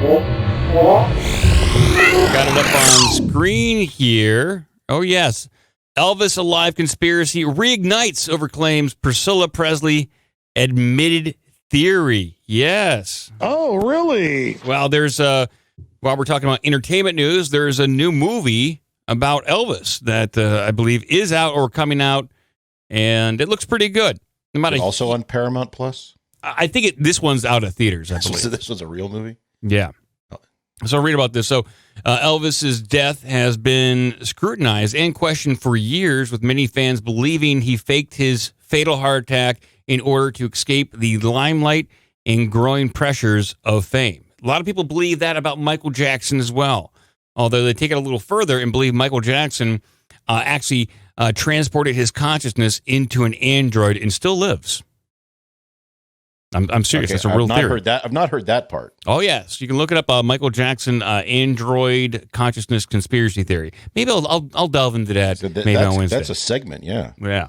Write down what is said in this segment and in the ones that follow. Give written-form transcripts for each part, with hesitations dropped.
Got it up on screen here. Oh, yes. Elvis alive conspiracy reignites over claims Priscilla Presley admitted theory. Yes. Oh, really? Well, while we're talking about entertainment news, there's a new movie about Elvis that I believe is out or coming out, and it looks pretty good. Also on Paramount Plus? I think this one's out of theaters, I believe. So this was a real movie? Yeah. So read about this. So Elvis's death has been scrutinized and questioned for years, with many fans believing he faked his fatal heart attack in order to escape the limelight and growing pressures of fame. A lot of people believe that about Michael Jackson as well, although they take it a little further and believe Michael Jackson actually transported his consciousness into an android and still lives. I'm serious. Okay, That's a real theory. I've not heard that part. Oh, yes. You can look it up, Michael Jackson android consciousness conspiracy theory. Maybe I'll delve into that on Wednesday. That's a segment, yeah. Yeah.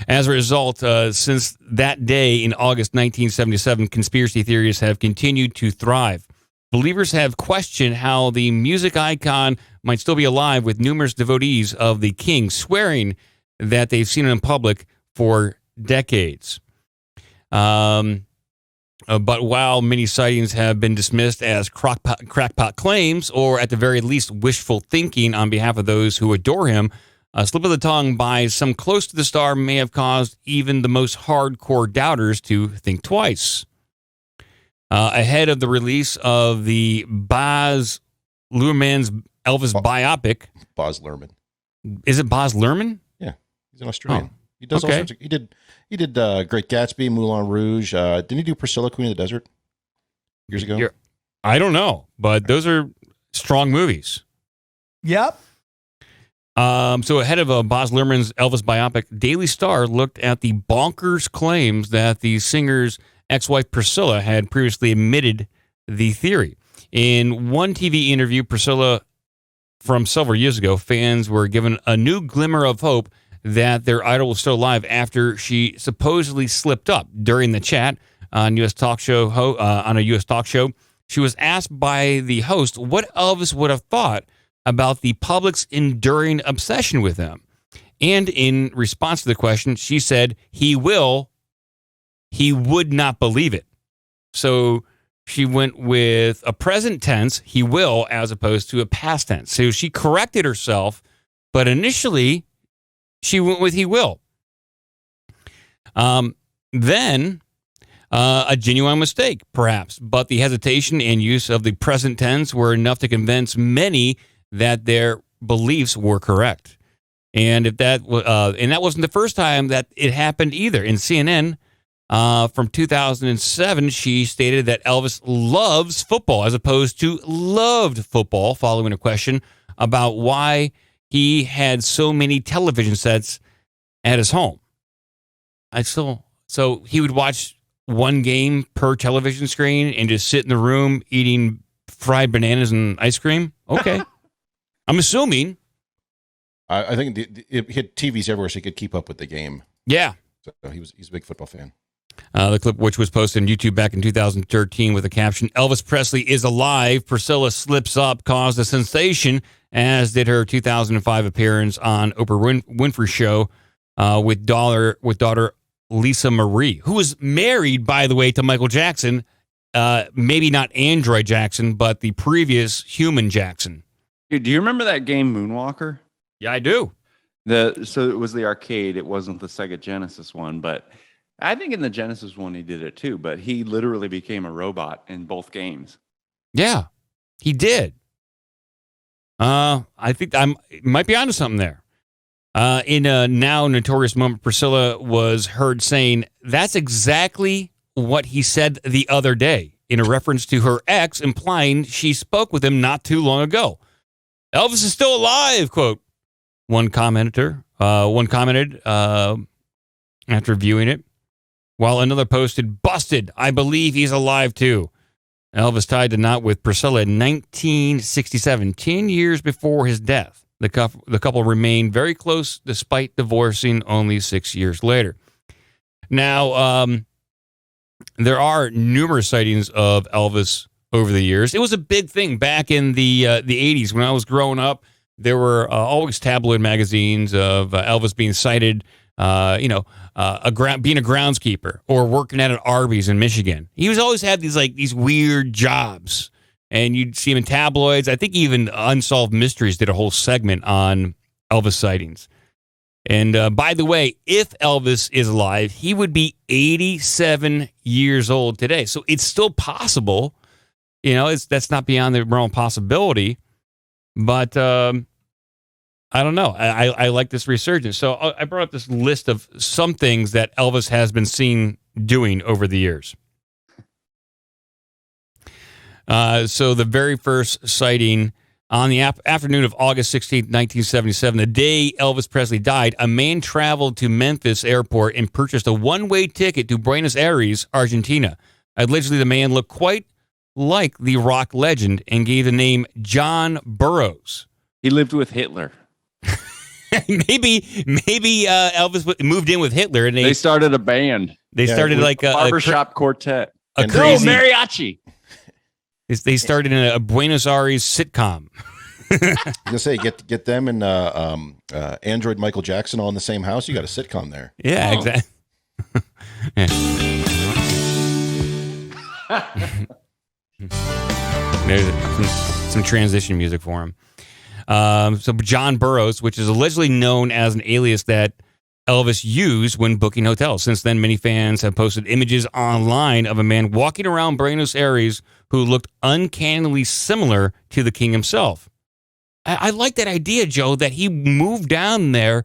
As a result, since that day in August 1977, conspiracy theories have continued to thrive. Believers have questioned how the music icon might still be alive, with numerous devotees of the king swearing that they've seen him in public for decades. But while many sightings have been dismissed as crackpot claims, or at the very least wishful thinking on behalf of those who adore him, a slip of the tongue by some close to the star may have caused even the most hardcore doubters to think twice. Ahead of the release of the Baz Luhrmann's Elvis biopic. Baz Luhrmann. Is it Baz Luhrmann? Yeah, he's an Australian. Oh, he does all sorts of, he did Great Gatsby, Moulin Rouge. Didn't he do Priscilla, Queen of the Desert years ago? I don't know, but those are strong movies. Yep. So ahead of Baz Luhrmann's Elvis biopic, Daily Star looked at the bonkers claims that the singer's ex-wife Priscilla had previously admitted the theory. In one TV interview, Priscilla, from several years ago, fans were given a new glimmer of hope that their idol was still alive after she supposedly slipped up during the chat on a U.S. talk show. She was asked by the host what Elvis would have thought about the public's enduring obsession with him. And in response to the question, she said, he would not believe it. So she went with a present tense, he will, as opposed to a past tense. So she corrected herself, but initially she went with he will. Then a genuine mistake, perhaps, but the hesitation and use of the present tense were enough to convince many that their beliefs were correct. And that wasn't the first time that it happened either. In CNN, from 2007, she stated that Elvis loves football as opposed to loved football, following a question about why he had so many television sets at his home. So he would watch one game per television screen and just sit in the room eating fried bananas and ice cream? Okay. I'm assuming. I think he had TVs everywhere so he could keep up with the game. Yeah. So he's a big football fan. The clip, which was posted on YouTube back in 2013 with the caption, Elvis Presley is alive, Priscilla slips up, caused a sensation, as did her 2005 appearance on Oprah Winfrey Show with daughter Lisa Marie, who was married, by the way, to Michael Jackson. Maybe not Android Jackson, but the previous human Jackson. Dude, do you remember that game Moonwalker? Yeah, I do. So it was the arcade. It wasn't the Sega Genesis one, but I think in the Genesis one he did it too. But he literally became a robot in both games. Yeah, he did. I think I might be onto something there. In a now notorious moment, Priscilla was heard saying, "That's exactly what he said the other day," in a reference to her ex, implying she spoke with him not too long ago. Elvis is still alive, quote. One commented after viewing it, while another posted, busted, I believe he's alive too. Elvis tied the knot with Priscilla in 1967, 10 years before his death. The couple remained very close despite divorcing only 6 years later. Now, there are numerous sightings of Elvis over the years. It was a big thing back in the 80s when I was growing up. There were always tabloid magazines of Elvis being cited, being a groundskeeper or working at an Arby's in Michigan. He was always had these weird jobs, and you'd see him in tabloids. I think even Unsolved Mysteries did a whole segment on Elvis sightings. And by the way, if Elvis is alive, he would be 87 years old today. So it's still possible. That's not beyond the realm of possibility. But I don't know. I like this resurgence. So I brought up this list of some things that Elvis has been seen doing over the years. So the very first sighting on the afternoon of August 16th, 1977, the day Elvis Presley died, a man traveled to Memphis airport and purchased a one-way ticket to Buenos Aires, Argentina. Allegedly, the man looked quite like the rock legend and gave the name John Burroughs. He lived with Hitler. maybe Elvis moved in with Hitler and they started a band. They started like a barbershop quartet. A crazy mariachi. They started in a Buenos Aires sitcom. You say get them and Android Michael Jackson all in the same house. You got a sitcom there. Yeah, exactly. There's some transition music for him. So John Burroughs, which is allegedly known as an alias that Elvis used when booking hotels. Since then, many fans have posted images online of a man walking around Buenos Aires who looked uncannily similar to the king himself. I like that idea, Joe, that he moved down there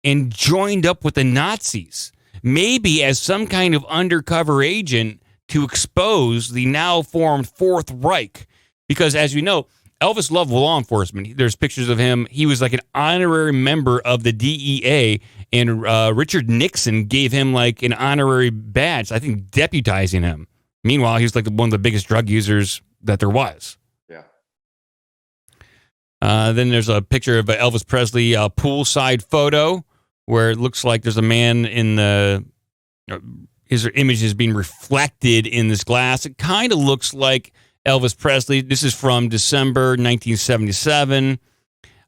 and joined up with the Nazis, maybe as some kind of undercover agent to expose the now formed Fourth Reich. Because as you know, Elvis loved law enforcement. There's pictures of him. He was like an honorary member of the DEA, and Richard Nixon gave him like an honorary badge, I think deputizing him. Meanwhile, he was like one of the biggest drug users that there was. Yeah. Then there's a picture of Elvis Presley poolside photo where it looks like there's a man in his image is being reflected in this glass. It kind of looks like Elvis Presley. This is from December 1977.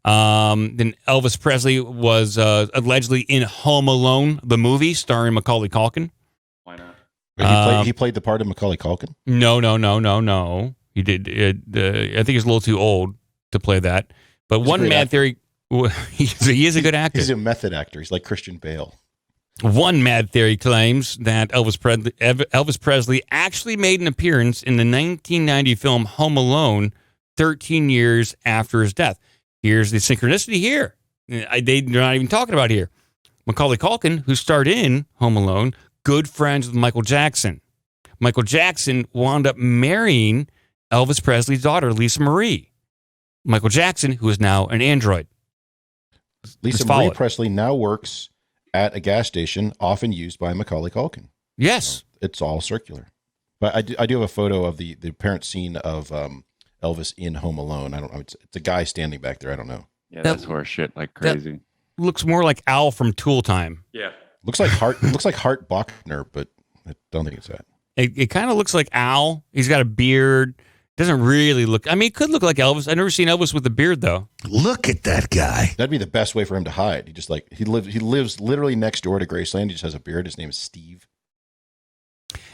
Then Elvis Presley was allegedly in Home Alone, the movie starring Macaulay Culkin. Why not? He played the part of Macaulay Culkin? No. He did. I think he's a little too old to play that. But he's one mad theory, he is a good actor. He's a method actor. He's like Christian Bale. One mad theory claims that Elvis Presley actually made an appearance in the 1990 film Home Alone 13 years after his death. Here's the synchronicity here. They're not even talking about here. Macaulay Culkin, who starred in Home Alone, good friends with Michael Jackson. Michael Jackson wound up marrying Elvis Presley's daughter, Lisa Marie. Michael Jackson, who is now an android. Lisa Marie Presley now works at a gas station often used by Macaulay Culkin. Yes. So it's all circular. But I do have a photo of the apparent scene of Elvis in Home Alone. I don't know. It's a guy standing back there. I don't know. Yeah, that's horse shit like crazy. Looks more like Al from Tool Time. Yeah. Looks like Hart. Looks like Hart Bachner, but I don't think it's that. It kind of looks like Al. He's got a beard. Doesn't really look. I mean, it could look like Elvis. I've never seen Elvis with a beard, though. Look at that guy. That'd be the best way for him to hide. He lives literally next door to Graceland. He just has a beard. His name is Steve.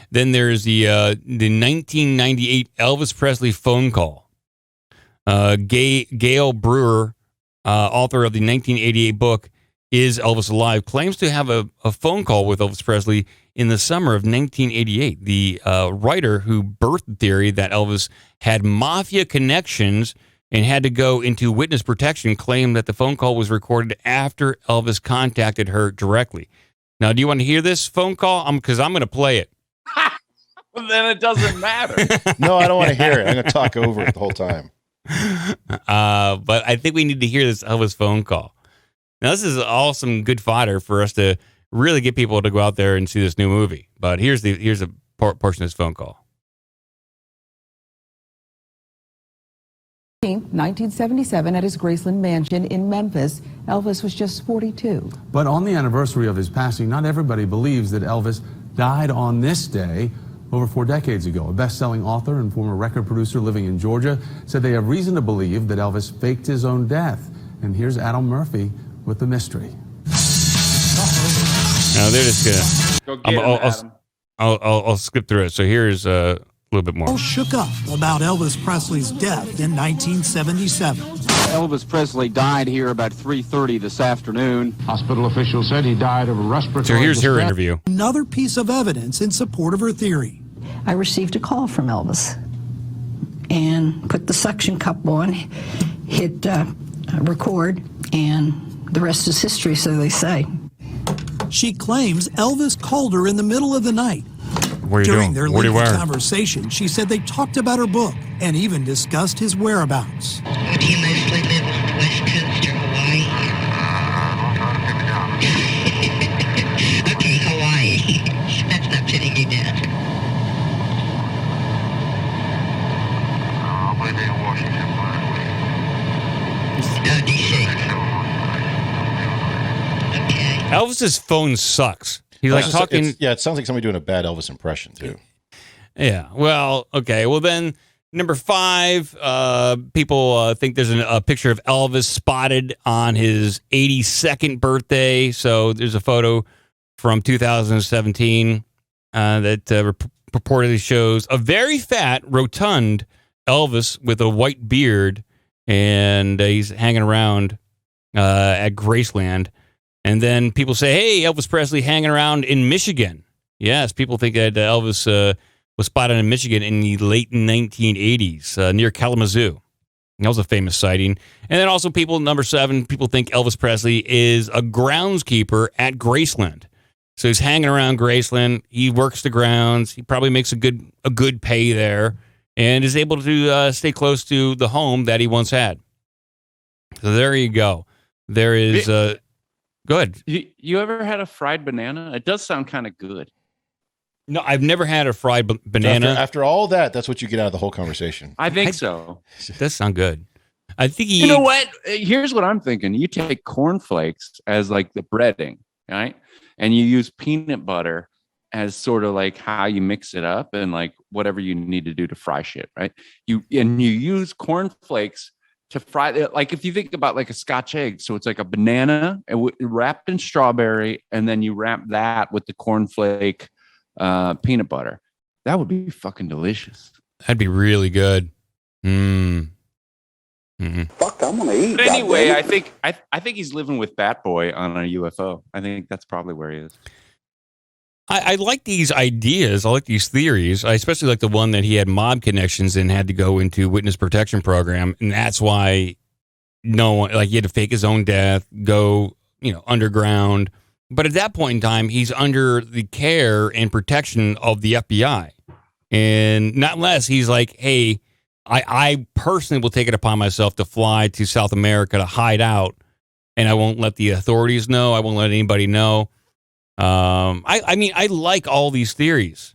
Then there's the 1998 Elvis Presley phone call. Gail Brewer, author of the 1988 book Is Elvis Alive, claims to have a phone call with Elvis Presley in the summer of 1988. The writer who birthed the theory that Elvis had mafia connections and had to go into witness protection claimed that the phone call was recorded after Elvis contacted her directly. Now, do you want to hear this phone call? Because I'm going to play it. Well, then it doesn't matter. No, I don't want to hear it. I'm going to talk over it the whole time. But I think we need to hear this Elvis phone call. Now, this is all some good fodder for us to really get people to go out there and see this new movie. But here's a portion of this phone call. 1977 at his Graceland mansion in Memphis. Elvis was just 42. But on the anniversary of his passing, not everybody believes that Elvis died on this day, over 4 decades ago. A best-selling author and former record producer living in Georgia said they have reason to believe that Elvis faked his own death. And here's Adam Murphy with the mystery. Now they're just Go get him, Adam. I'll skip through it. So here's a little bit more. All shook up about Elvis Presley's death in 1977. Elvis Presley died here about 3:30 this afternoon. Hospital officials said he died of a respiratory So here's her distress. interview. Another piece of evidence in support of her theory. I received a call from Elvis and put the suction cup on, hit record, and the rest is history, so they say. She claims Elvis called her in the middle of the night. What are you During doing? their What are you lengthy wearing? conversation, she said they talked about her book and even discussed his whereabouts. Do you mostly live on the West Coast or Hawaii? Okay, Hawaii. That's not fitting you down. I'll be there in Washington. Oh, D.C. Okay. Elvis's phone sucks. He's like talking. It sounds like somebody doing a bad Elvis impression too. Yeah. Well, okay. Well, then number 5, people think there's a picture of Elvis spotted on his 82nd birthday. So there's a photo from 2017 that purportedly shows a very fat, rotund Elvis with a white beard, and he's hanging around at Graceland. And then people say, hey, Elvis Presley hanging around in Michigan. Yes, people think that Elvis was spotted in Michigan in the late 1980s near Kalamazoo. That was a famous sighting. And then also people, number 7, people think Elvis Presley is a groundskeeper at Graceland. So he's hanging around Graceland. He works the grounds. He probably makes a good pay there and is able to stay close to the home that he once had. So there you go. There is... Go ahead. You ever had a fried banana? It does sound kind of good. No, I've never had a fried banana. After all that, that's what you get out of the whole conversation. I think so. That sounds good. I think You know what? Here's what I'm thinking. You take cornflakes as like the breading, right? And you use peanut butter as sort of like how you mix it up and like whatever you need to do to fry shit, right? You use cornflakes to fry it, like if you think about like a Scotch egg, so it's like a banana wrapped in strawberry, and then you wrap that with the cornflake peanut butter. That would be fucking delicious. That'd be really good. Mm. Mm-hmm. Fuck, I'm gonna eat. But anyway, I think he's living with Bat Boy on a UFO. I think that's probably where he is. I like these ideas. I like these theories. I especially like the one that he had mob connections and had to go into witness protection program, and that's why no one, like, he had to fake his own death, go underground. But at that point in time, he's under the care and protection of the FBI, and not unless he's like, hey, I personally will take it upon myself to fly to South America to hide out, and I won't let the authorities know. I won't let anybody know. I mean, I like all these theories.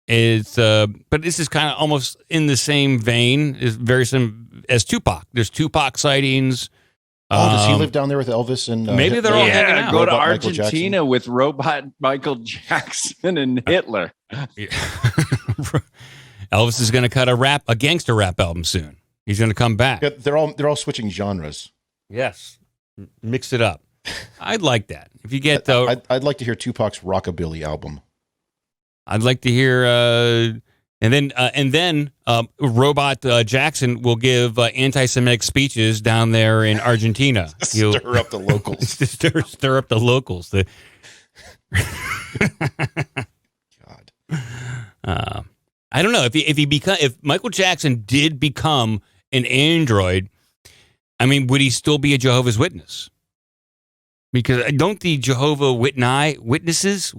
It's but this is kind of almost in the same vein, is very similar as Tupac. There's Tupac sightings. Does he live down there with Elvis and maybe they're all hanging out? Go to Robot Michael Argentina Jackson? with robot Michael Jackson and Hitler. Elvis is going to cut a gangster rap album soon. He's going to come back. Yeah, they're all switching genres. Yes, mix it up. I'd like that. If you get, I'd like to hear Tupac's Rockabilly album. I'd like to hear, and then Robot Jackson will give anti-Semitic speeches down there in Argentina. He'll Stir up the locals. stir up the locals. God. I don't know if Michael Jackson did become an android. I mean, would he still be a Jehovah's Witness? Because don't the Jehovah Witnesses,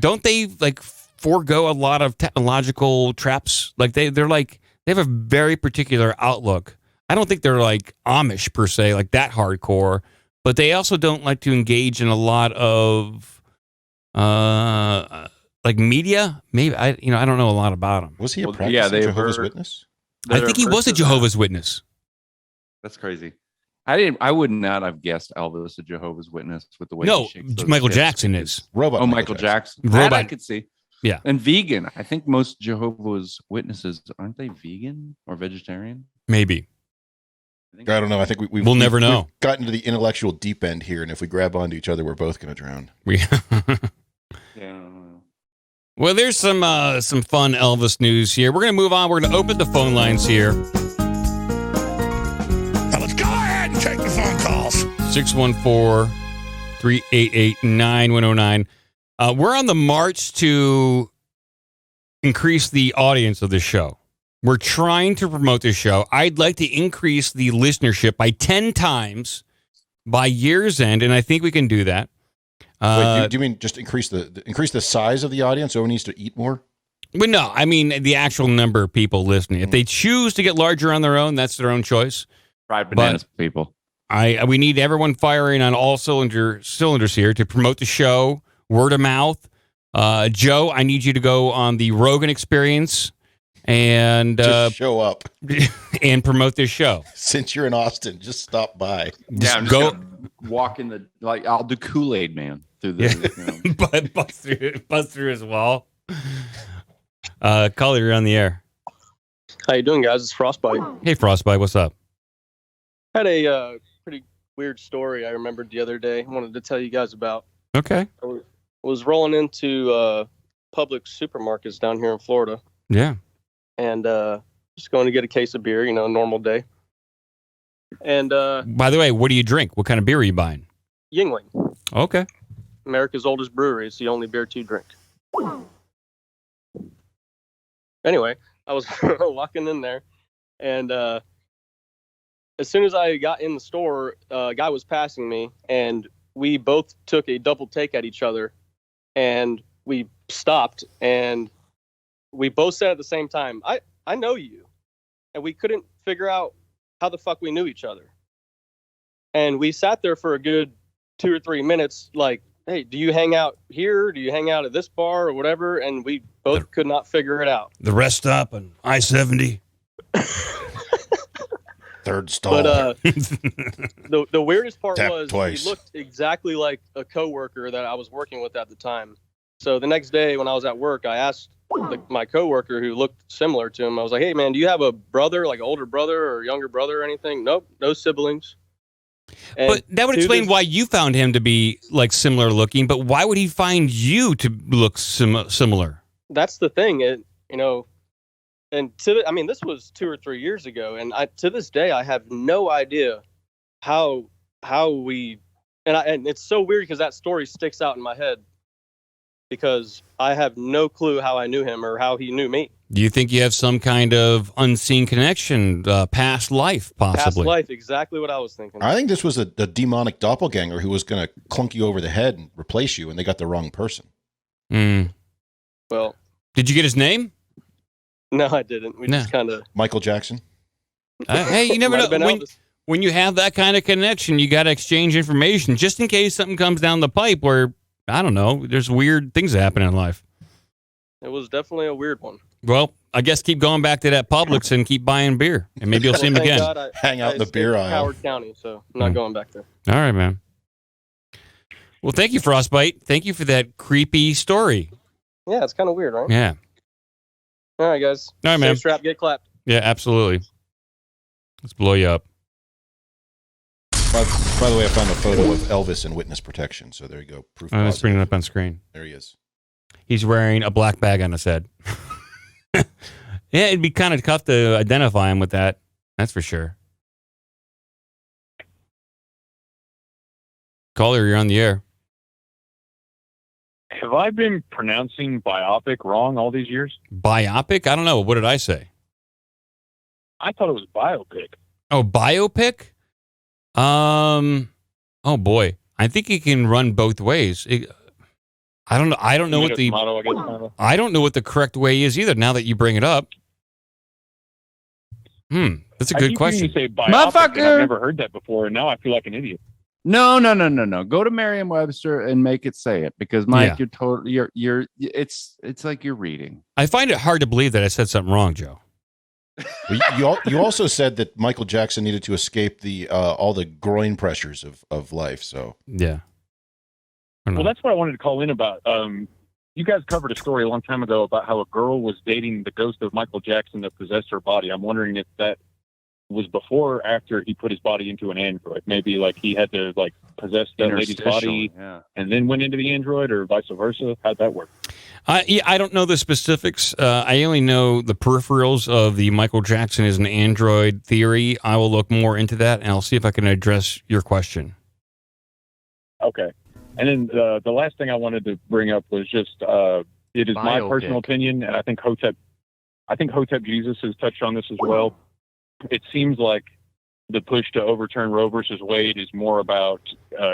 don't they like forego a lot of technological traps? Like they have a very particular outlook. I don't think they're like Amish per se, like that hardcore, but they also don't like to engage in a lot of like media. Maybe I don't know a lot about them. Was he a practicing Jehovah's Witness? I think he was a Jehovah's Witness. That's crazy. I would not have guessed Elvis a Jehovah's Witness with the way No, he shakes those Michael hips. Jackson is. Robot. Oh, Michael Jackson. Robot. That I could see. Yeah. And vegan. I think most Jehovah's Witnesses, aren't they vegan or vegetarian? Maybe. I don't know. I think we'll never know. We've gotten to the intellectual deep end here, and if we grab onto each other, we're both going to drown. Yeah. Well, there's some fun Elvis news here. We're going to move on. We're going to open the phone lines here. Now let's go ahead and take the phone calls. 614-388-9109. We're on the march to increase the audience of this show. We're trying to promote this show. I'd like to increase the listenership by 10 times by year's end, and I think we can do that. Wait, do you mean just increase the size of the audience? So it needs to eat more? Well, no, I mean the actual number of people listening. If they choose to get larger on their own, that's their own choice. Fried bananas, people. We need everyone firing on all cylinders here to promote the show, word of mouth. Joe, I need you to go on the Rogan Experience and just show up and promote this show. Since you're in Austin, just stop by. Yeah, I'm just gonna walk in the I'll do Kool-Aid Man through the bust through his wall. Caller, you're on the air. How you doing, guys? It's Frostbite. Hey, Frostbite, what's up? Had a pretty weird story I remembered the other day. I wanted to tell you guys about. Okay. I was rolling into public supermarkets down here in Florida. Yeah. And just going to get a case of beer, normal day. And by the way, what do you drink? What kind of beer are you buying? Yingling. Okay. America's oldest brewery. It's the only beer to drink. Anyway, I was walking in there, and as soon as I got in the store, a guy was passing me, and we both took a double take at each other, and we stopped, and we both said at the same time, I know you. And we couldn't figure out how the fuck we knew each other. And we sat there for a good 2 or 3 minutes, like, hey, do you hang out here? Do you hang out at this bar or whatever? And we both could not figure it out. The rest stop on I-70. Third stall. But the weirdest part Tap was twice. he looked exactly like a coworker that I was working with at the time. So the next day when I was at work, I asked my coworker who looked similar to him. I was like, hey, man, do you have a brother, like an older brother or younger brother or anything? Nope, no siblings. And but that would explain why you found him to be like similar looking, but why would he find you to look similar? That's the thing. And this was 2 or 3 years ago. And to this day, I have no idea how we, and it's so weird because that story sticks out in my head because I have no clue how I knew him or how he knew me. Do you think you have some kind of unseen connection, past life, possibly? Past life, exactly what I was thinking. I think this was a demonic doppelganger who was going to clunk you over the head and replace you, and they got the wrong person. Well, did you get his name? No, I didn't. We just kind of Michael Jackson. Hey, you never know. When you have that kind of connection, you got to exchange information just in case something comes down the pipe where, I don't know, there's weird things that happen in life. It was definitely a weird one. Well, I guess keep going back to that Publix and keep buying beer, and maybe you'll see him again. Hang out in the beer aisle. Howard County, so I'm not going back there. All right, man. Well, thank you, Frostbite. Thank you for that creepy story. Yeah, it's kind of weird, right? Yeah. All right, guys. All right, man. Safe strap, get clapped. Yeah, absolutely. Let's blow you up. By the way, I found a photo of Elvis in witness protection, so there you go. Proof Let's bring it up on screen. There he is. He's wearing a black bag on his head. Yeah, it'd be kind of tough to identify him with that. That's for sure. Caller, you're on the air. Have I been pronouncing biopic wrong all these years? Biopic? I don't know. What did I say? I thought it was biopic. Oh, biopic? Oh boy. I think it can run both ways. I don't know. I don't know what the motto, I guess, kind of. I don't know what the correct way is either. Now that you bring it up, that's a good question. You say biopic, and I've never heard that before, and now I feel like an idiot. No. Go to Merriam-Webster and make it say it, because Mike, you're it's like you're reading. I find it hard to believe that I said something wrong, Joe. You also said that Michael Jackson needed to escape the all the groin pressures of life. So yeah. Well, that's what I wanted to call in about. You guys covered a story a long time ago about how a girl was dating the ghost of Michael Jackson that possessed her body. I'm wondering if that was before or after he put his body into an android. Maybe like he had to like possess that lady's body and then went into the android, or vice versa. How'd that work? I don't know the specifics. I only know the peripherals of the Michael Jackson is an android theory. I will look more into that, and I'll see if I can address your question. Okay. And then the last thing I wanted to bring up was just it is my personal opinion, and I think Hotep Jesus has touched on this as well. It seems like the push to overturn Roe versus Wade is more about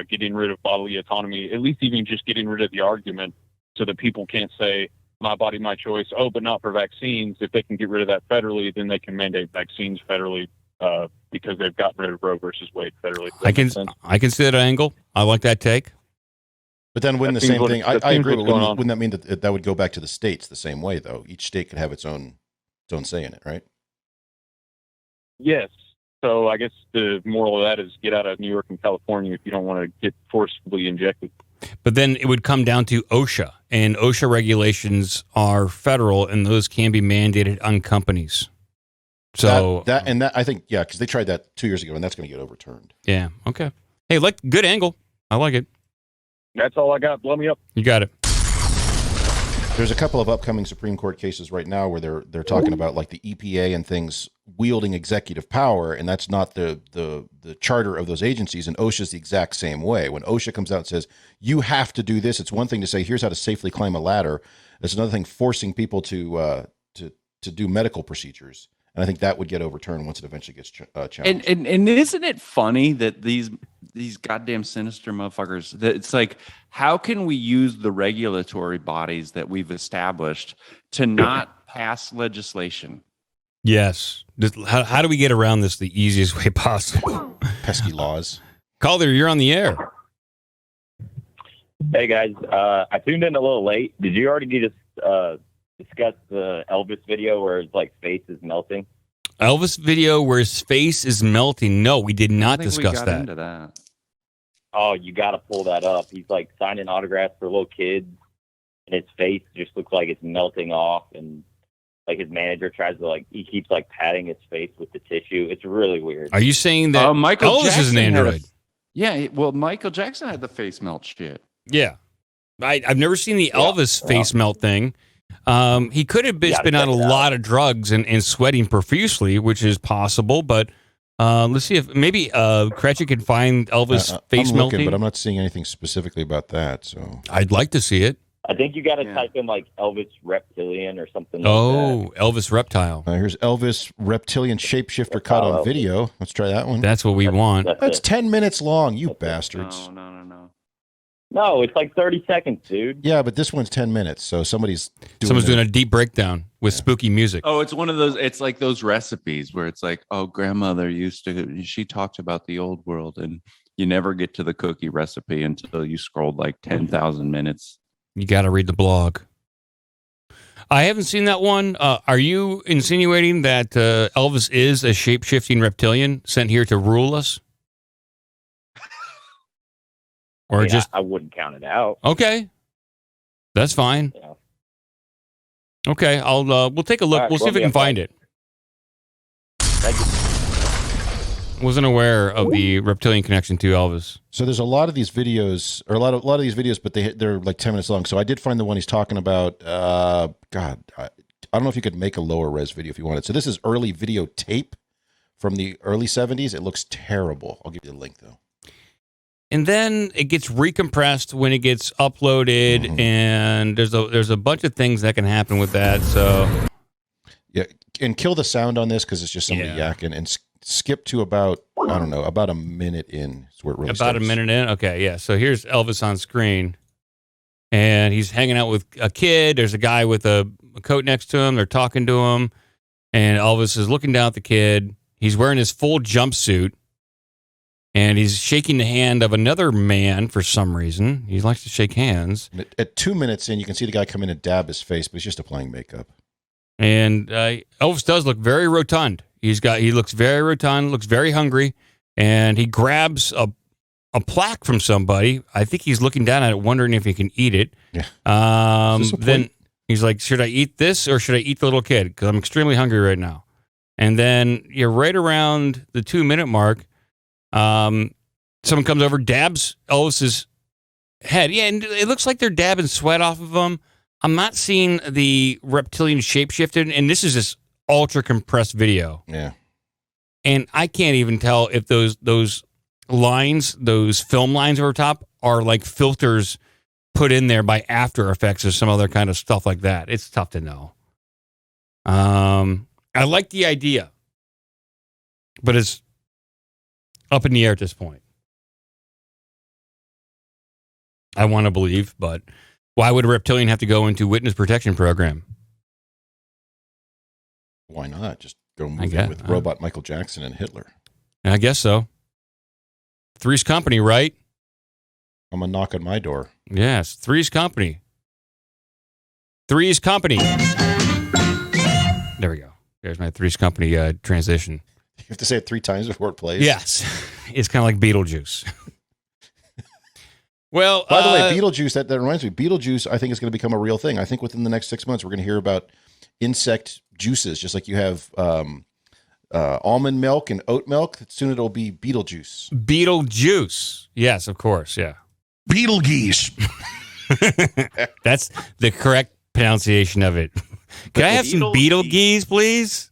getting rid of bodily autonomy, at least even just getting rid of the argument, so that people can't say my body, my choice. Oh, but not for vaccines. If they can get rid of that federally, then they can mandate vaccines federally because they've gotten rid of Roe versus Wade federally. I can see that angle. I like that take. But then wouldn't the same thing, I agree, but wouldn't that mean that would go back to the states the same way, though? Each state could have its own say in it, right? Yes. So I guess the moral of that is get out of New York and California if you don't want to get forcibly injected. But then it would come down to OSHA, and OSHA regulations are federal, and those can be mandated on companies. So that I think, yeah, because they tried that 2 years ago, and that's going to get overturned. Yeah. Okay. Hey, good angle. I like it. That's all I got. Blow me up. You got it. There's a couple of upcoming Supreme Court cases right now where they're talking about like the EPA and things wielding executive power, and that's not the charter of those agencies. And OSHA's the exact same way. When OSHA comes out and says you have to do this, it's one thing to say here's how to safely climb a ladder. It's another thing forcing people to do medical procedures. And I think that would get overturned once it eventually gets challenged. And isn't it funny that these goddamn sinister motherfuckers, that it's like, how can we use the regulatory bodies that we've established to not pass legislation? Yes. How do we get around this the easiest way possible? Pesky laws. Calder, you're on the air. Hey, guys. I tuned in a little late. Did you already discuss the Elvis video where his face is melting? Elvis video where his face is melting? No, we did not discuss that. Into that. Oh, you got to pull that up. He's signing autographs for little kids, and his face just looks like it's melting off. And his manager tries to he keeps patting his face with the tissue. It's really weird. Are you saying that Michael Elvis Jackson is an android? Michael Jackson had the face melt shit. Yeah, I've never seen the Elvis face melt thing. He could have been on a lot of drugs and sweating profusely, which is possible. But let's see if maybe Cratchit can find Elvis face melting. But I'm not seeing anything specifically about that. So I'd like to see it. I think you got to type in Elvis Reptilian or something. Oh, Elvis Reptile. Here's Elvis Reptilian shapeshifter caught on video. Let's try that one. That's what we want. That's 10 minutes long, you bastards. No, it's 30 seconds, dude. Yeah, but this one's 10 minutes, so someone's doing a deep breakdown with spooky music. Oh, it's one of those. It's like those recipes where it's grandmother she talked about the old world, and you never get to the cookie recipe until you scrolled 10,000 minutes. You got to read the blog. I haven't seen that one. Are you insinuating that Elvis is a shape-shifting reptilian sent here to rule us? Or I wouldn't count it out. Okay, that's fine. Yeah. Okay, we'll take a look. Right, we'll see if we can find it. Wasn't aware of the reptilian connection to Elvis. So there's a lot of these videos, or a lot of these videos, but they're 10 minutes long. So I did find the one he's talking about. I don't know if you could make a lower res video if you wanted. So this is early videotape from the early 70s. It looks terrible. I'll give you the link though. And then it gets recompressed when it gets uploaded, and there's a bunch of things that can happen with that. So yeah, and kill the sound on this because it's just somebody yakking, and skip to about a minute in. Is where it really starts. A minute in. Okay, yeah. So here's Elvis on screen, and he's hanging out with a kid. There's a guy with a coat next to him. They're talking to him, and Elvis is looking down at the kid. He's wearing his full jumpsuit. And he's shaking the hand of another man for some reason. He likes to shake hands. At 2 minutes in, you can see the guy come in and dab his face, but he's just applying makeup. And Elvis does look very rotund. He looks very rotund, looks very hungry, and he grabs a plaque from somebody. I think he's looking down at it, wondering if he can eat it. Yeah. Then he's like, should I eat this or should I eat the little kid? Because I'm extremely hungry right now. And then right around the 2-minute mark, someone comes over, dabs Elvis's head. Yeah, and it looks like they're dabbing sweat off of him. I'm not seeing the reptilian shapeshifted, and this is this ultra compressed video. Yeah. And I can't even tell if those lines, those film lines over top, are like filters put in there by After Effects or some other kind of stuff like that. It's tough to know. I like the idea, but it's up in the air at this point. I want to believe, but why would a reptilian have to go into witness protection program? Why not? Just go move in with robot Michael Jackson and Hitler. I guess so. Three's Company, right? I'm going to knock on my door. Yes, Three's Company. Three's Company. There we go. There's my Three's Company transition. You have to say it 3 times before it plays? Yes. It's kind of like Beetlejuice. Well, by the way, Beetlejuice, that reminds me, Beetlejuice, I think is going to become a real thing. I think within the next 6 months, we're going to hear about insect juices, just like you have almond milk and oat milk. Soon it'll be Beetlejuice. Beetlejuice. Yes, of course. Yeah. Beetlegeese. That's the correct pronunciation of it. Can I have some Beetlegeese, please?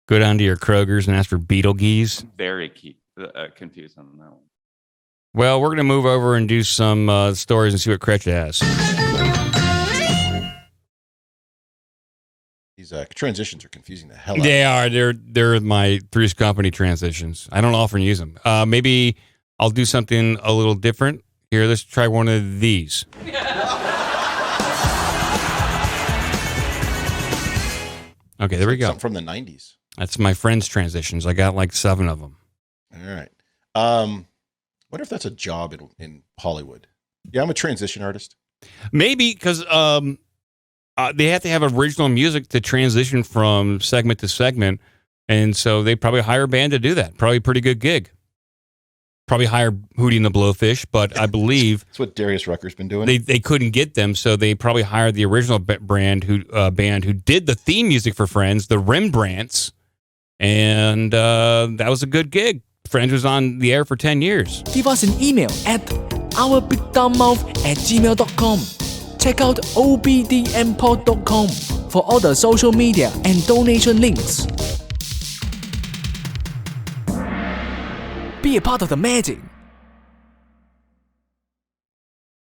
Go down to your Kroger's and ask for Beetlegeese. Very confused on that one. Well, we're going to move over and do some stories and see what Cretch has. These transitions are confusing the hell out They are. They're my Three's Company transitions. I don't often use them. Maybe I'll do something a little different. Here, let's try one of these. Okay, there we go. Something from the 90s. That's my friend's transitions. I got like 7 of them. All right. Wonder if that's a job in Hollywood. Yeah, I'm a transition artist. Maybe because they have to have original music to transition from segment to segment. And so they probably hire a band to do that. Probably a pretty good gig. Probably hire Hootie and the Blowfish, but I believe that's what Darius Rucker's been doing. They couldn't get them, so they probably hired the original band who did the theme music for Friends, the Rembrandts, and that was a good gig. Friends was on the air for 10 years. Give us an email at ourbigdumbmouth@gmail.com. Check out obdmpod.com for all the social media and donation links. Be a part of the magic.